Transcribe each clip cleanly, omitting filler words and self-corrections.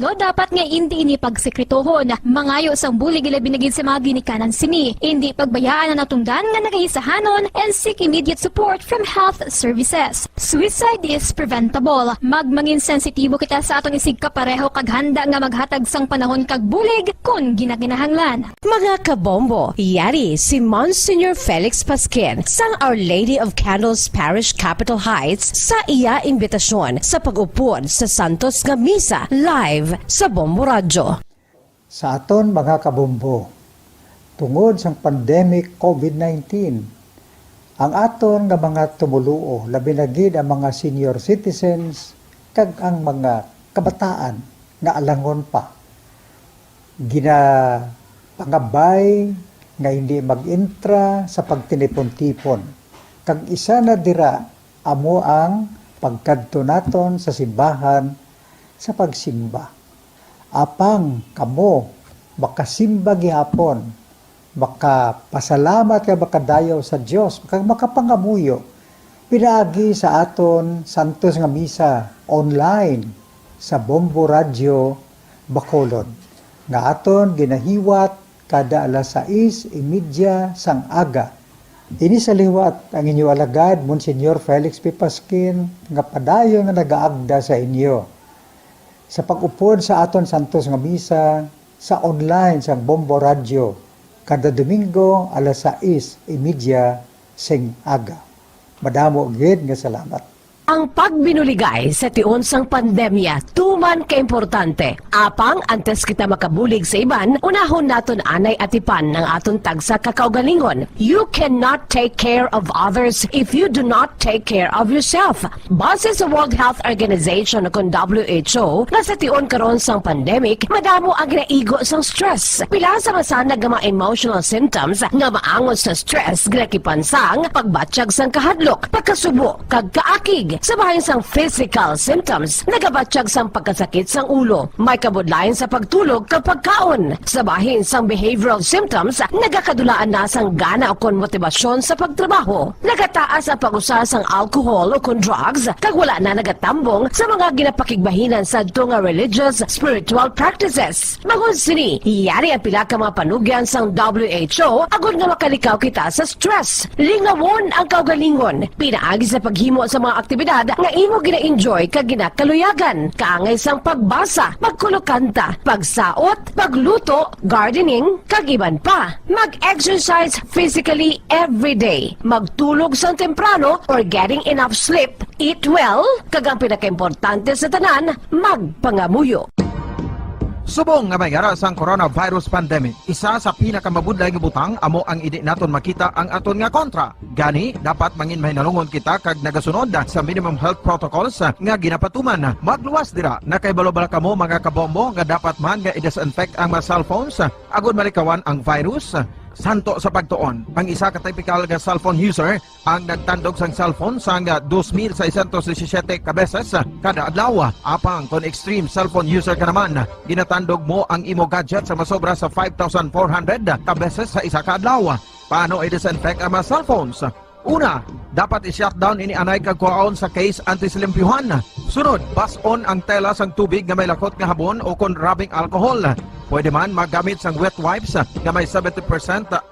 Pangulo dapat nga hindi ini pagsekretohon. Mangayo sang bulig ila binagid sa mga ginikanan sini. Hindi pagbayaan na natundan nga nagaisahanon and seek immediate support from health services. Suicide is preventable. Magmangin sensitibo kita sa atong isig kapareho kag handa nga maghatag sang panahon kag bulig kung ginaginahanglan. Mga kabombo, yari si Monsignor Felix Pasquin sang Our Lady of Candles Parish Capitol Heights sa iya imbitasyon sa pag-upod sa Santos nga Misa live sa Bombo Radyo. Sa aton mga kabombo, tungod sang pandemic COVID-19, ang aton nga mga tumuluo, labi na gid ang mga senior citizens kag ang mga kabataan nga alangon pa. Pangabay nga hindi mag-intra sa pagtinipon-tipon. Kag isa na dira amo ang pagkadto naton sa simbahan sa pagsimba. Apang kamo makasimba gihapon, makapasalamat ka makadayaw sa Dios, makapangamuyo pinaagi sa aton Santos nga Misa online sa Bombo Radyo Bacolod nga aton ginahiwat kada alas 6:30 sang aga. Ini sa liwat ang inyo alagad, Monsignor Felix P. Pasquin, nga padayon nga nagaagda sa inyo. Sa pag-upod sa aton Santos nga Misa, sa online sa Bombo Radio, kada Domingo, alas 6:30 sing aga. Madamo gid nga salamat. Ang pagbinuligay sa tiun sang pandemya, tuman ka-importante. Apang antes kita makabulig sa iban, unahon naton anay atipan ng aton tagsa kakaugalingon. You cannot take care of others if you do not take care of yourself. Base sa World Health Organization kung WHO, na sa tiun karon sang pandemic, madamo ang ginaigo sang stress. Pila sa masanag nga mga emotional symptoms nga maangon sa stress, ginakipansang pagbatsyag sang kahadlok, pagkasubo, kag kaakig. Sa bahin sang physical symptoms, nagabatsyag sang pagkasakit sang ulo, may kabudlayan sa pagtulog kapag kaon. Sa bahin sang behavioral symptoms, nagakadulaan na sang gana o kon motibasyon sa pagtrabaho. Nagataas ang pag-usa sang alcohol o kon drugs, kag wala na nagatambong sa mga ginapakigbahinan sa nga religious, spiritual practices. Magun sini, iyari ang pila ka mga panugyan sang WHO agod nga makalikaw kita sa stress. Lingawon ang kaugalingon, pinaagi sa paghimo sa mga aktibidad nga imo gina-enjoy kag ginakaluyagan, kaangay sang pagbasa, pagkulokanta, pagsaot, pagluto, gardening, kag iban pa. Mag-exercise physically every day, magtulog sang temprano or getting enough sleep, eat well, kag ang pinakaimportante sa tanan, magpangamuyo. Subong nga may ara sang coronavirus pandemic, isa sa pinakamabudlay nga butang amo ang idi naton makita ang aton nga kontra. Gani, dapat mangin mahinalungon kita kag nagasunod sa minimum health protocols nga ginapatuman. Magluwas dira, nakaibalo-bala kamo mga kabombo nga dapat man nga i-disinfect ang mga cellphones agud malikawan ang virus. Santo sa pagtuon, ang isa ka typical nga cellphone user ang nagtandog sang cellphone sang 2,617 ka beses kada adlaw. Apang kon extreme cellphone user ka naman, ginatandog mo ang imo gadget sa masobra sa 5,400 ka beses sa isa ka adlaw. Paano i-disinfect ang mga cellphones? Una, dapat i-shutdown ini anay kag kuhaon sa case anti-slimpyuhan. Sunod, bas-on ang tela sang tubig nga may lakot nga habon o kon rubbing alcohol. Pwede man magamit sang wet wipes nga may 70%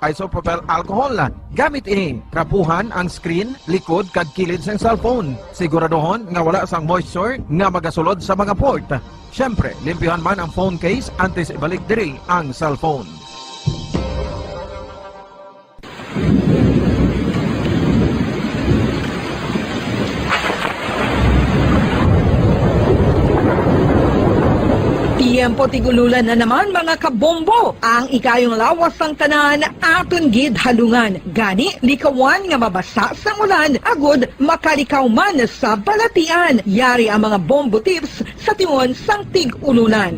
isopropyl alcohol. Gamit ini, krapuhan ang screen, likod kag kilid sang cellphone. Siguraduhon nga wala sang moisture nga magasulod sa mga port. Syempre, limpyuhan man ang phone case antes ibalik diri ang cellphone. Tiempo tigululan na naman mga kabombo. Ang ikayong lawas ng tanan aton gid halungan. Gani likawan nga mabasa sa ulan agud makalikaw man sa balatian. Yari ang mga bombo tips sa tingon sang tig-ulunan.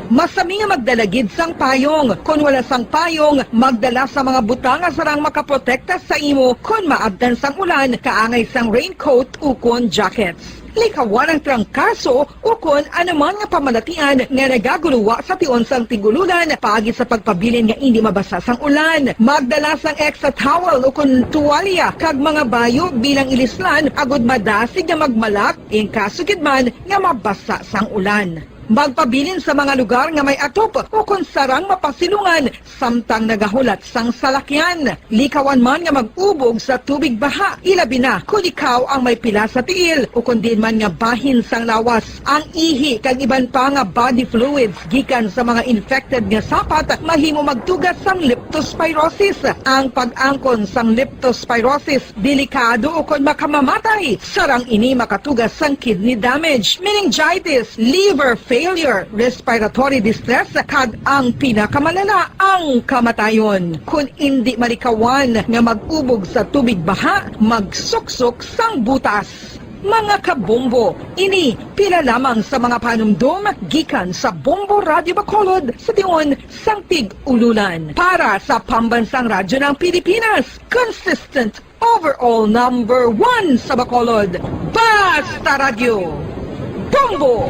Masami nga magdalagid sang payong. Kung wala sang payong, magdala sa mga butang nga sarang makaprotekta sa imo kung maabdan sang ulan, kaangay sang raincoat o kon jackets. likawan ang trangkaso o kon anuman nga pamalatian nga nagaguluwa sa tion sang tigululan paagi sa pagpabilin nga hindi mabasa sang ulan. Magdala sang extra towel o kon tuwalya kag mga bayo bilang ilislan agud madasig nga magmalak in kaso gid man nga mabasa sang ulan. Magpabilin sa mga lugar nga may atop o kung sarang mapasilungan samtang nagahulat sang salakyan. Likawan man nga mag-ubog sa tubig baha, ilabi na kung ikaw ang may pila sa tiil o kung din man nga bahin sang lawas. Ang ihi kag iban pa nga body fluids gikan sa mga infected nga sapat mahimo magtugas sang leptospirosis. Ang pag-angkon sang leptospirosis delikado o kung makamamatay. Sarang ini makatugas sang kidney damage, meningitis, liver failure, respiratory distress, kag ang pinakamalala, ang kamatayon. Kung hindi malikawan nga mag-ubog sa tubig baha, magsuksok sang butas. Mga kabombo, ini pila lamang sa mga panumdum gikan sa Bombo Radio Bacolod sa tion sang tig-ululan. Para sa Pambansang Radyo ng Pilipinas, consistent overall number 1 sa Bacolod, Basta Radio. Bombo!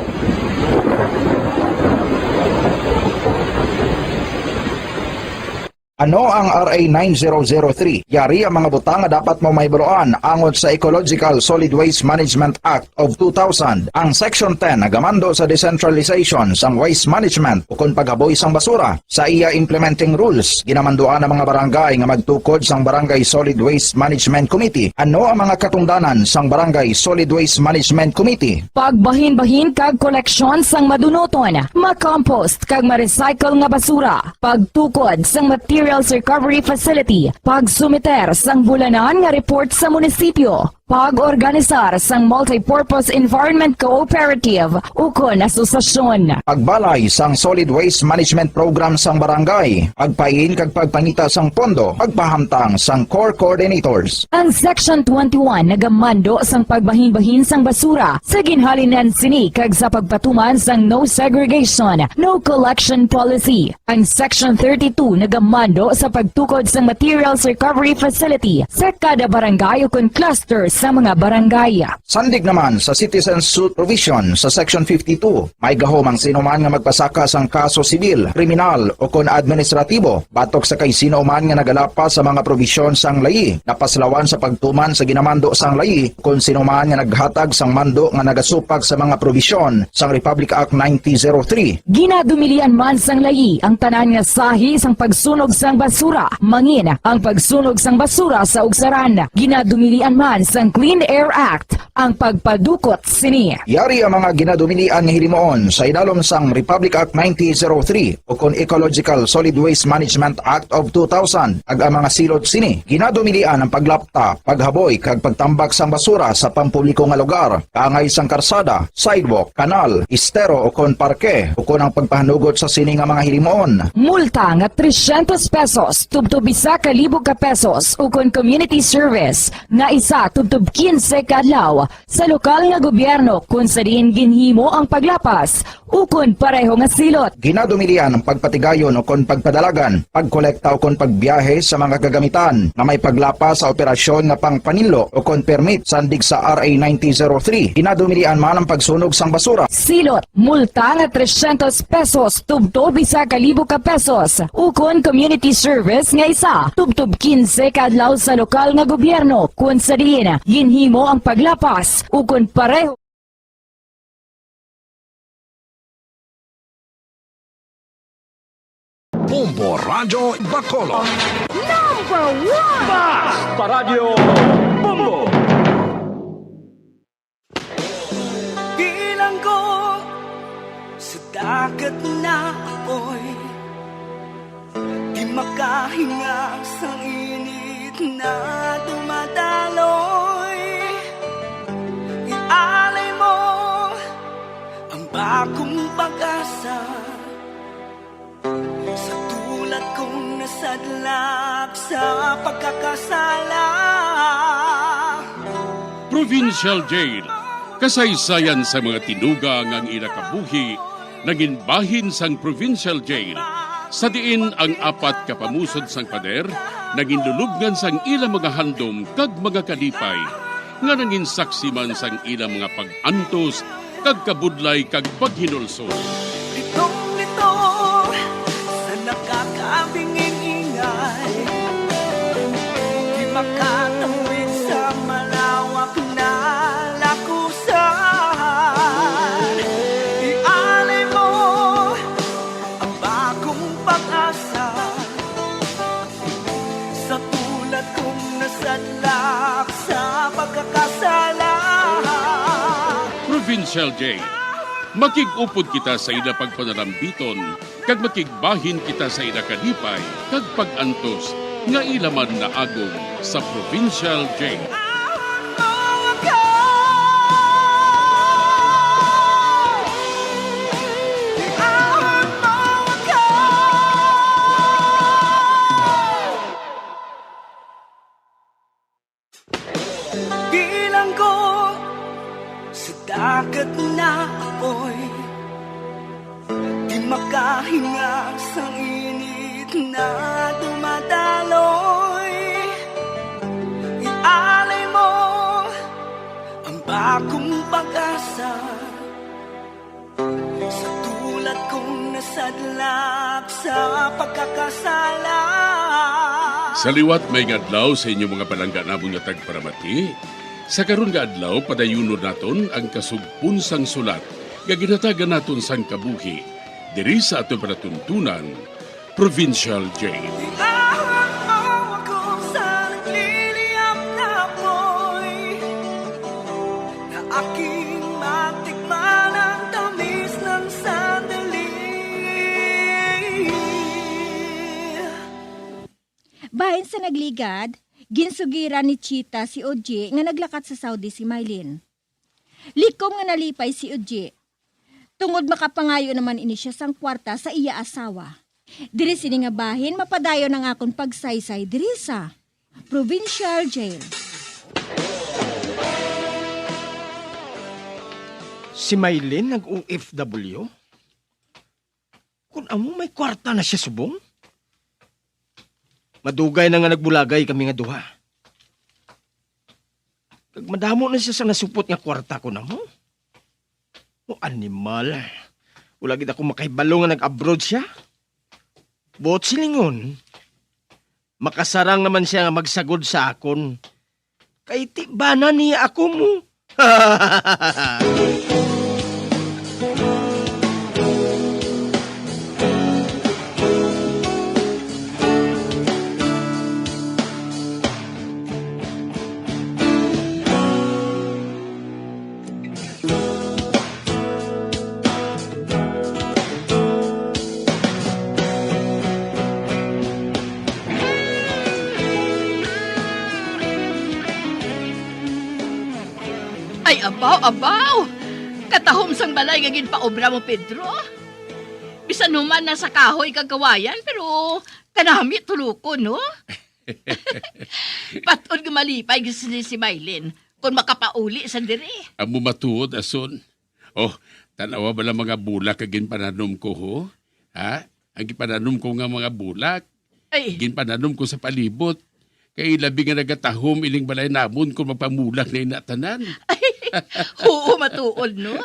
Ano ang RA 9003? Yari ang mga butang nga dapat mo mahibaluan angon sa Ecological Solid Waste Management Act of 2000. Ang Section 10 nagamando sa decentralization sang waste management o kung paghaboy sang basura. Sa iya implementing rules, ginamanduan ang mga barangay nga magtukod sang Barangay Solid Waste Management Committee. Ano ang mga katungdanan sang Barangay Solid Waste Management Committee? Pagbahin-bahin kag koleksyon sang madunoton, makompost kag ma-recycle nga basura, pagtukod sang materials recovery facility, pagsumiter sang bulanan nga report sa munisipyo, pag-organisar sang multipurpose environment cooperative ukon asosasyon. Pagbalay sang solid waste management program sang barangay, pagpain kag pagpangita sang pondo, pagpahamtang sang core coordinators. Ang Section 21 nagamando sang pagbahin-bahin sang basura sa ginhalinan sini kag sa pagpatuman sang no segregation, no collection policy. Ang Section 32 nagamando sa pagtukod sang materials recovery facility sa kada barangay ukon clusters sa mga barangay. Sandig naman sa citizen suit provision sa Section 52, may gahom ang sinuman nga magpasaka sang kaso sibil, kriminal o kon administratibo, batok sa kay sino man nga nagalapas sa mga provisyon sang layi, napaslawan sa pagtuman sa ginamando sang layi, kon sino man nga naghatag sang mando nga nagasupag sa mga provisyon sang Republic Act 9003. Ginadumilian man sang layi ang tanan nga sahi sang pagsunog sang basura, mangin ang pagsunog sang basura sa ugsaran. Ginadumilian man sang Clean Air Act ang pagpadukot sini. Yari ang mga ginadumilian nga hilimoon sa idalom sang Republic Act 9003 o kon Ecological Solid Waste Management Act of 2000 ag ang mga silot sini. Ginadumilian ang paglapta, paghaboy kag pagtambak sang basura sa pampubliko nga lugar, kaangay sang karsada, sidewalk, kanal, estero o kon parke o kon ang pagpahanugot sa sini nga mga hilimoon. Multa nga 300 pesos tubtob 1,000 ka pesos ukon community service nga isa tubtob 15 kadlaw sa lokal nga gobyerno kung sa diin ginhimo ang paglapas ukon pareho nga silot. Ginadumilian ang pagpatigayon o kon pagpadalagan, pagkolekta o kon pagbiyahe sa mga kagamitan na may paglapas sa operasyon nga pangpanilo o kon permit sandig sa RA 9003. Ginadumilian man ang pagsunog sang basura. Silot, multa nga 300 pesos tubtob 1,000 ka pesos ukon community service nga isa tubtob 15 kadlaw sa lokal nga gobyerno kung sa diin ginhimo ang paglapas ukon pareho. Bombo Radio Bacolod. Basta Radio Bombo! Bilanggo sa dagat na apoy, di makahinga sa init na dumadaloy. Ialay mo ang bagong pag-asa sa tulad kong nasadlak sa pagkakasala. Provincial Jail, kasaysayan sa mga tinugang ang inakabuhi, naging bahin sang Provincial Jail. Sa diin ang apat kapamusod sang pader, naging lulubngan sang ilang mga handom kag mga kalipay. nga nangin saksi man sang ilang mga pag-antos kag kabudlay kag paghinulsol. Litong-lito sa nakakabinging ingay, di makatawid sa malawak na lakusan. Ialay mo ang bagong pag-asa sa tulad kong nasadlak sa pagkakasala. Provincial Jail. Makig-upod kita sa ila pagpanalambiton, kag makigbahin kita sa ila kalipay, kag pag-antos, nga ilaman na agong sa Provincial Jail. Bilang ko sa dagat na apoy, di makahinga sa init na dumadaloy. Ialay mo ang bagong pag-asa sa tulad kong nasadlak sa pagkakasala. Sa liwat may ngadlaw sa inyong mga palangga namong nga tagparamati, sa karon nga adlaw padayunon naton ang kasugpon sang sulat nga ginatagan naton sang kabuhi diri sa aton panatuntunan, Provincial Jail. Iahon mo ako sa nagliliyap na apoy, na aking matikman ang tamis ng sandali. Bahin sa nagligad, ginsugiran ni Chita si Oje nga naglakat sa Saudi si Maylin. Likom nga nalipay si Oje. Tungod makapangayo naman ini siya sang kwarta sa iya asawa. Diri sini nga bahin mapadayo ng akon pagsaysay diri sa Provincial Jail. Si Maylin nag-OFW? Kung amo may kwarta na siya subong? Madugay na nga nagbulagay kami nga duha. Kag madamo na siya sa nasupot nga kwarta ko na mo. O animal. Wala gid ako makahibalo nga nag-abroad siya. Buot silingon. Makasarang naman siya nga magsagod sa akon. Kay tibana niya ako mo. Ay, abaw! Katahom sang balay nga ginpaobra mo, Pedro. Bisan human nasa kahoy kagawayan, pero kanami tuluko, no? Patod nga malipay si Maylin kung makapauli sa diri. Amo matuod, ason. Oh, tanawa ba lang mga bulak kag ginpananom ko, ho? Ha? Ang ginpananom ko nga mga bulak. Ay, Ginpananom ko sa palibot. Kay labi nga nagatahom iling balay namon kung magpamulak na inatanan. oo, matuod, no?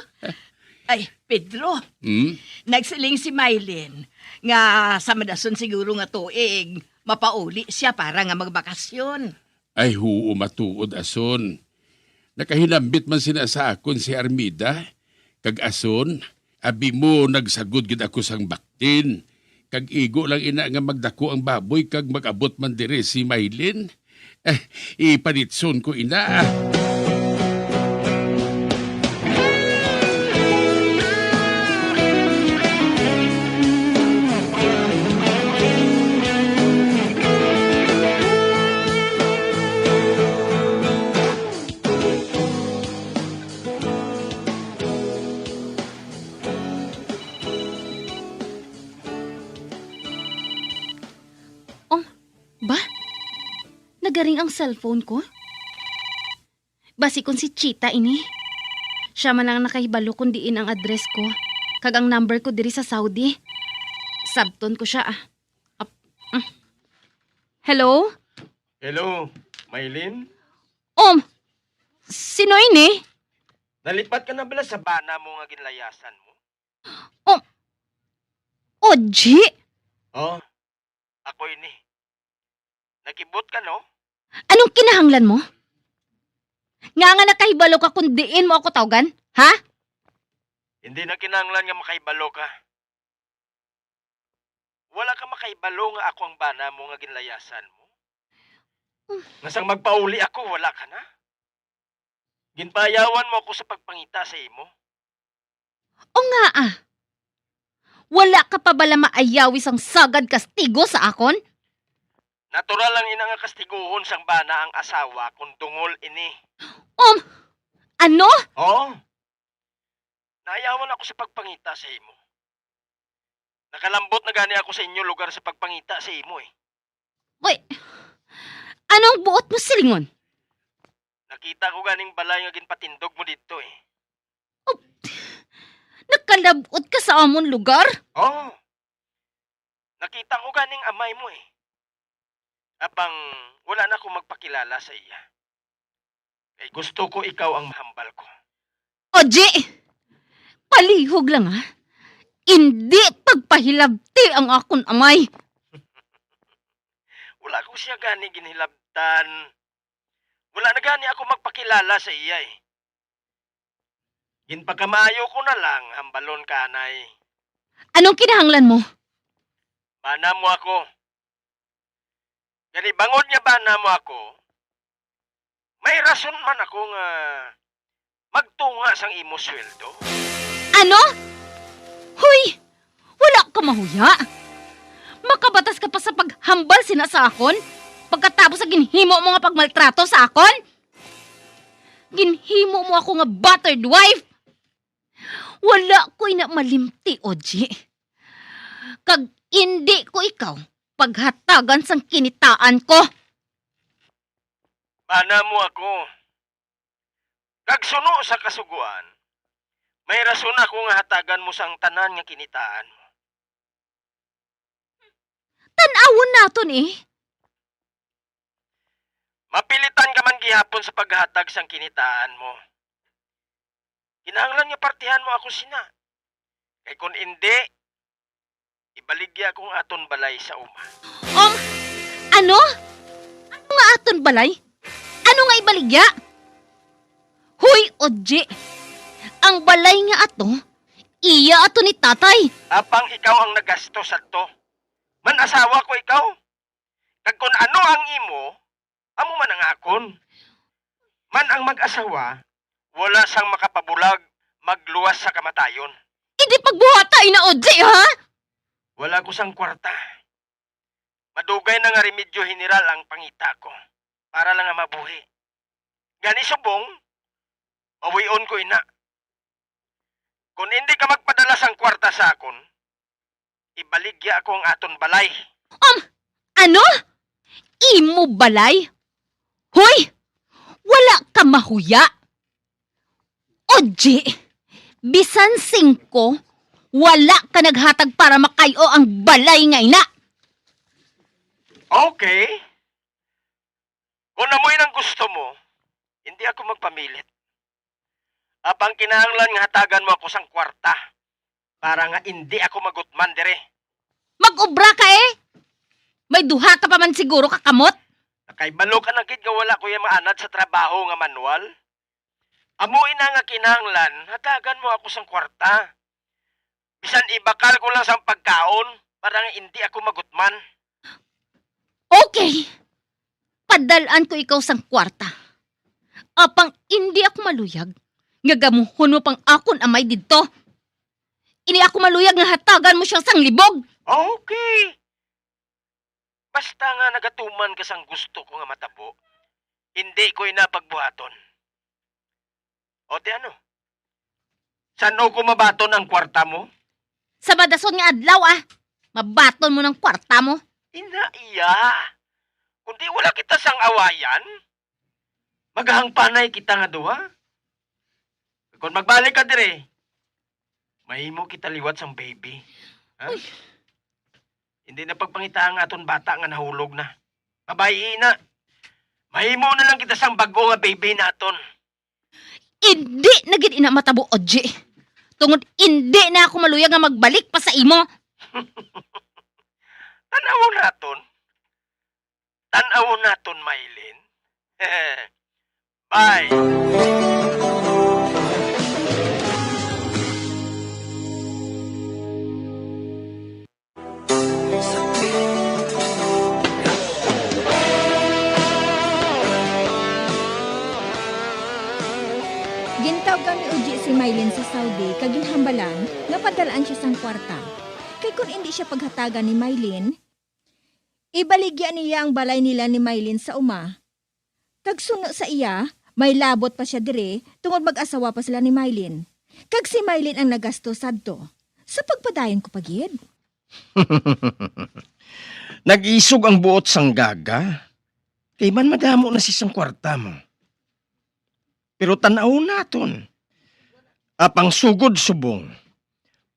Ay, Pedro, Hmm? nagsiling si Maylin nga sa madason siguro nga tuig, mapauli siya para nga magbakasyon. Ay, huo matuod, ason. Nakahinambit man sina sa akon si Armida. Kag ason, abi mo nagsagod gid ako sang baktin. Kag igo lang ina nga magdako ang baboy kag mag-abot man dire si Maylin. Ipanitson ko ina. Ba? Nagaring ang cellphone ko? Basi kung si Chita ini. Siya man ang nakahibalo kung diin ang address ko. Kag ang number ko diri sa Saudi. Sabton ko siya Hello? Hello, Maylin? Sino ini? Nalipat ka na bala sa bana mo nga ginlayasan mo? Oji? Oh, ako ini. Nakibot ka, no? Anong kinahanglan mo? Nga nakahibalo ka kung diin mo ako tawgan? Ha? Hindi na kinanglan nga makaibalo ka. Wala ka makaibalo nga ako ang bana mo nga ginlayasan mo. Nasang magpauli ako, wala ka na. Ginpayawan mo ako sa pagpangita sa imo. O nga ah. Wala ka pa bala maayawis ang sagad kastigo sa akon? Natural lang ina nga kastiguhon sang bana ang asawa kung dungol ini. Ano? Oo. Naayawan ako sa pagpangita sa imo. Nakalambot na gani ako sa inyo lugar sa pagpangita sa imo eh. Uy, anong buot mo silingon? Nakita ko ganing balay nga ginpatindog mo dito eh. Nakalabot ka sa amon lugar? Oo. Nakita ko ganing amay mo eh. Apang wala na akong magpakilala sa iya. Kay gusto ko ikaw ang mahambal ko. Oji! Palihog lang ha. Hindi pagpahilabti ang akon amay. Wala ko siya gani ginhilabtan. Wala na gani ako magpakilala sa iya eh. Ginpagkamayo ko na lang, hambalon kanay. Anong kinahanglan mo? Bana mo ako. Gani bangod niya bana mo ako. May rason man ako nga magtunga sang imo sweldo. Ano? Huy! Wala ka mahuya. Makabatas ka pa sa paghambal sina sa akon? Pagkatapos sa ginhimo mo nga pagmaltrato sa akon? Ginhimo mo ako nga battered wife? Wala ko'y na malimti, Oji. Kag hindi ko ikaw paghatagan sang kinitaan ko. Bana mo ako. Kag suno sa kasuguan, may rason ako nga hatagan mo sang tanan nga kinitaan mo. Tanawon naton eh. Mapilitan ka man gihapon sa paghatag sang kinitaan mo. Kinahanglan nga partihan mo ako sina. Kay kung hindi, ibaligya akong aton balay sa uma. Ano? Ano nga aton balay? Ano nga ibaligya? Huy, Oji! Ang balay nga ato, iya ato ni tatay. Apang ikaw ang nagastos ato. Man asawa ko ikaw. Kag kung ano ang imo, amo man ang akon. Man ang mag-asawa, wala sang makapabulag, magluwas sa kamatayon. Hindi pagbuhatay na, Oji, ha? Wala ko sang kwarta. Madugay na nga remedyo general ang pangita ko, para lang nga mabuhi. Gani subong, mawion ko ina. Kung hindi ka magpadala sang kwarta sa akon, ibaligya ako ang aton balay. Ano? Imo balay? Hoy! Wala ka mahuya? Oji, bisan 5, wala ka naghatag para makayo ang balay nga ina. Okay. Kung namoy ng gusto mo, hindi ako magpamilit. Apang kinahanglan nga hatagan mo ako sang kwarta, para nga hindi ako magutman dire. Mag-ubra ka eh! May duha ka pa man siguro kakamot? Nakaibalo ka na gid nga wala ko yung maanad sa trabaho nga manual. Amuin na nga kinahanglan, hatagan mo ako sang kwarta. Bisan ibakal ko lang sang pagkaon, para nga hindi ako magutman. Okay! Padalaan ko ikaw sang kwarta. Apang hindi ako maluyag, nga gamuhon mo pang akon amay dito. Ini ako maluyag nga hatagan mo siyang sang libog. Okay. Basta nga nagatuman ka sang gusto ko nga matabo, hindi ko inapagbuhaton. O di ano? Saan ko mabaton ang kwarta mo? Sa badason nga adlaw ah. Mabaton mo ng kwarta mo. Inaiya. Kundi wala kita sang awayan, maghangpanay kita nga duha. Kung magbalik ka dire, mahimo kita liwat sang baby. Ha? Hindi na pagpangita ang aton bata nga nahulog na. Babayi na. Mahimo na lang kita sang bago nga baby naton. Hindi na gid ina matabo, Oji. Tungod hindi na ako maluyag nga magbalik pa sa imo. Tanawon naton. Tanawon naton, Maylin. Bye. Gintawgan ni Uji si Maylin sa Saudi kag ginhambalan nga padalaan siya sang kwarta. Kay kung hindi siya paghatagan ni Maylin, ibaligya niya ang balay nila ni Maylin sa uma. Tagsuno sa iya, may labot pa siya dire tungod mag-asawa pa sila ni Maylin. Kag si Maylin ang nagasto sadto. Sa pagpadayon ko pagid. Nag-isog ang buot sang gaga. Kay man madamo na si sang kwarta mo. Pero tanaw naton. Apang sugod subong.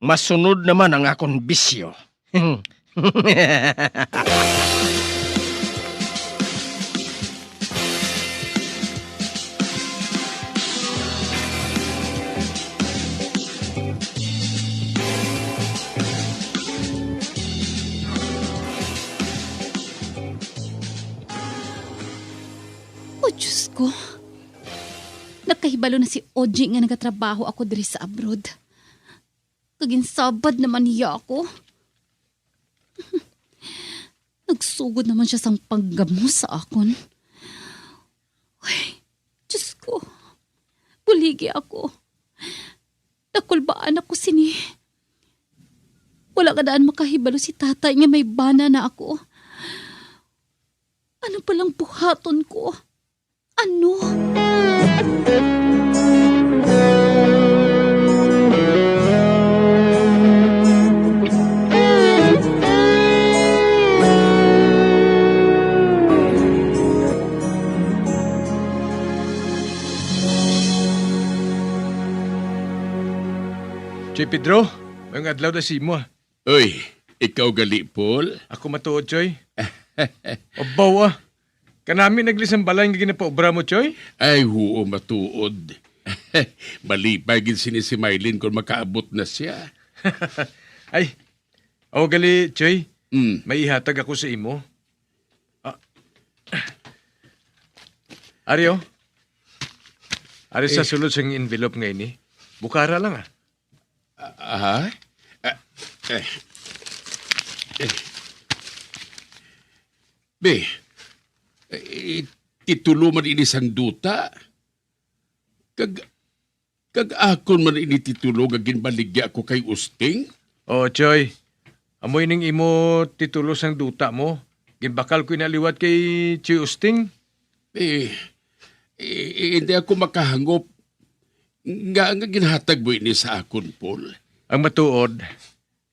Masunod naman ang akong bisyo. Oh, Diyos ko. Nakahibalo na si Oji nga nagatrabaho ako diri sa abroad. Kaginsabad naman niya ako. Nagsugod naman siya sang panggamo sa akon. Uy, Diyos ko. Buligi ako. Nakulbaan ako sini. Wala ka daan makahibalo si tatay nga may bana na ako. Ano palang buhaton ko? Ano? Choy Pedro, may adlaw na si mo. Uy, ikaw gali, Paul? Ako matuod, Choy. Obaw ah. Kanami naglisang balay nga ginapaobra mo, Choy? Ay, huo matuod. Malipay gid sini si Maylin kung makaabot na siya. Ay, o gali, Choy. Mm. May ihatag ako sa imo. Aryo? Ari sa sulod sang envelope ngayon eh. Bukara lang ah. Be, titulo man ini sang duta. Kag akon man ini titulo nga ginbaligya ko kay Usting. Oh, Choy. Amoy ning imo titulo sang duta mo. Ginbakal ko inaliwat kay Choy Usting. Hindi ako makahangop. Nga ginhatag mo ini sa akon, Paul. Ang matuod,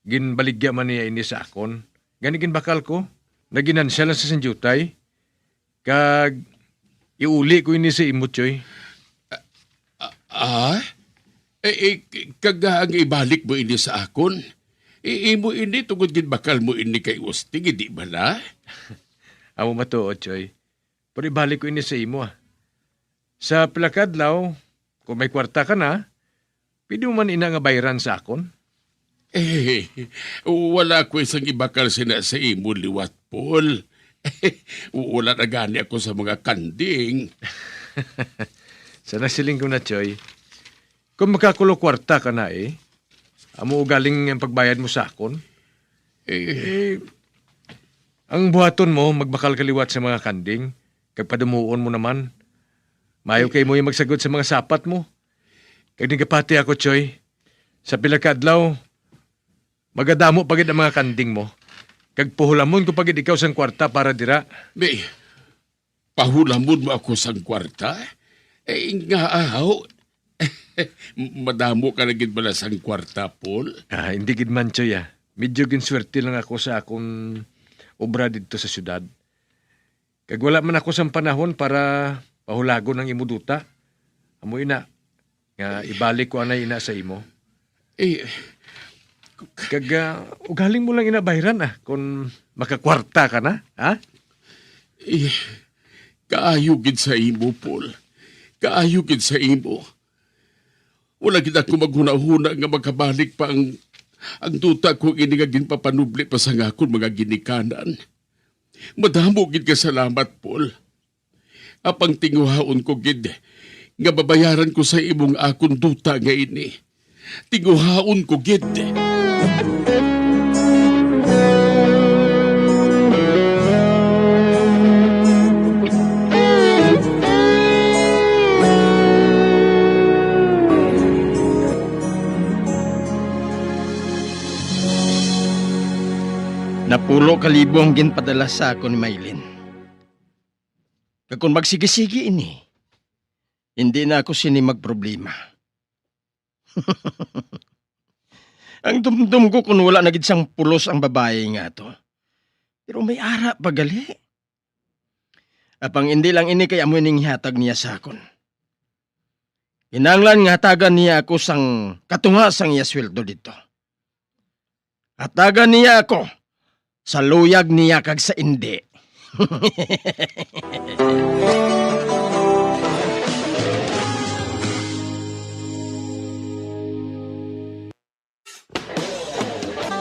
ginbaligya man niya ini sa akon. Gani ginbakal ko. Naginansya lang sa sanjutay. Kag iuli ko ini sa imo, Choy. Kag ang ibalik mo ini sa akon. Imo ini tungod ginbakal mo ini kay Usting, hindi ba na? Amo matuod, Choy. Pero ibalik ko ini sa imo, ah. Sa pilakadlaw, kung may kwarta ka na, pwede mo man ina nga bayaran sa akon. Wala ko isang ibakal sina sa imo liwat, Paul. Wala na gani ako sa mga kanding. Sa nasiling ko na, Choy, kung makakulo kwarta ka na amo galing ang pagbayad mo sa akon. Ang buhaton mo, magbakal kaliwat sa mga kanding, kag padumuon mo naman. Mayo kay mo yung magsagot sa mga sapat mo. Kag nagapati ako, Choy. Sa pilakadlaw, magadamo pagid ang mga kanding mo. Kag puhulamon ko pagid ikaw sang kwarta para dira. Be, pahulamon mo ako sang kwarta? Nga ahaw. Madamo ka na gid bala sang kwarta, Paul? Hindi gid man, Choy, ah. Medyo ginswerte lang ako sa akong obra dito sa syudad. Kag wala man ako sang panahon para pahulago ng imo duta. Amo ina, nga ibalik ko anay ina sa imo. Kag ugaling mo lang inabayran kung makakwarta ka na, ha? Kaayugid sa imo, Paul. Kaayugid sa imo. Wala gid ako maghuna-huna nga makabalik pa ang duta ko ini nga ginpapanubli pa sa ngakon mga ginikanan. Madamo gid ka salamat, Paul. Apang tinguhaon ko gid nga babayaran ko sa imong akon duta nga ini. Tinguhaon ko gid. Napulo kalibo ang ginpadala sa ako ni Maylin. Kung magsigi-sigi ini, hindi na ako sini magproblema. Ang dumdum ko kung wala na gid sang pulos ang babae nga to. Pero may ara pagali. Apang hindi lang ini kay amo ning hatag niya sa akon. Hinanglan nga hatagan niya ako sang katunga sang iya sweldo dito. Hatagan niya ako sa luyag niya kag sa indi.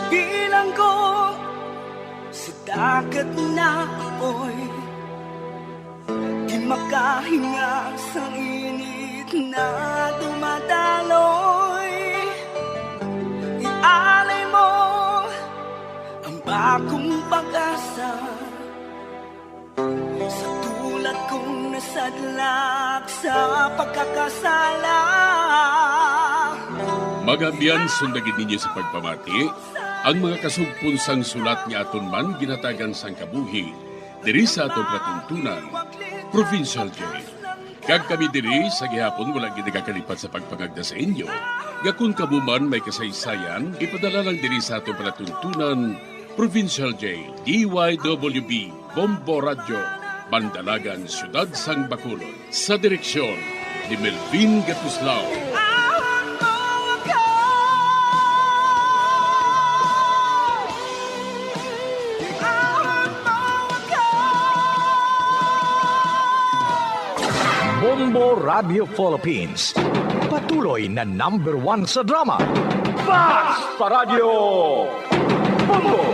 Bilang ko sa dagat na apoy, di makahinga sa init na dumadaloy. Ialay mo ang bagong pag-asa sa tulad kong nasadlak sa pagkakasala. Magabiyan sundagin ninyo sa pagpamati ang mga kasugpon sang sulat ni aton man ginatagan sang kabuhi diri sa atong katuntunan, Provincial Jail. Kag kami diri sa gihapon wala gid nakakalipat sa pagpangagda sa inyo. Gakun kabuman may kasaysayan, ipadala lang diri sa atong palatuntunan, Provincial Jail, DYWB, Bombo Radio, Bandalagan, Siyudad Sang Bacolod. Sa direksyon ni Melvin Gatuslao. Bombo Radio Philippines. Patuloy na #1 sa drama. Basta Radio! Bombo!